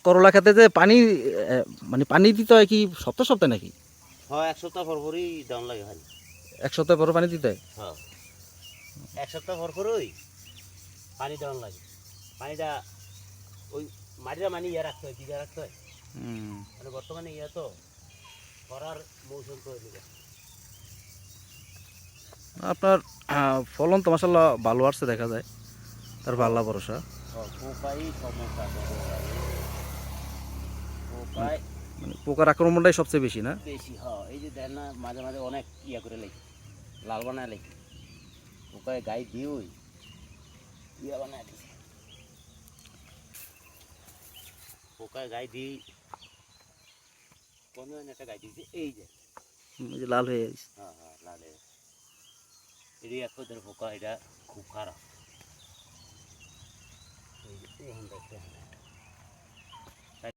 করলা খেতে যে পানি মানে পানি দিতে হয় কি সপ্তাহে সপ্তাহে নাকি? হ্যাঁ, এক সপ্তাহ পর পরই ডাউন লাগে খালি। এক সপ্তাহ পর পানি দিতে হয়? হ্যাঁ, এক সপ্তাহ পর পরই পানি ডাউন লাগে। পানিটা ওই মাটিটা মানে ইয়ে রাখতে হয়, ভিজা রাখতে হয়। মানে বর্তমানে ইয়ে তো খরার মৌসুম তো এদিকে। আপনার ফলন তো মাশাআল্লাহ ভালো আসছে দেখা যায়, তার আল্লাহ ভরসা। পোকাই সমস্যা করে ভাই। মানে পোকায় মানে পোকার আক্রমণটাই সবচেয়ে বেশি না? বেশি। হ্যাঁ, এই যে দেন না মাঝে মাঝে অনেক ইয়া করে লেগে লাল বানায় লেগে পোকায় গায়ে দিয়ে ওই ইয়া বানায় দিছে। পোকায় গায়ে দিয়ে কোন একটা গায়ে দিয়েছে এই যে। এই যে লাল হয়ে গেছে। হ্যাঁ হ্যাঁ, লালে এটি এক পোকা, এটা খুব খারাপ। এই যে এখন দেখতে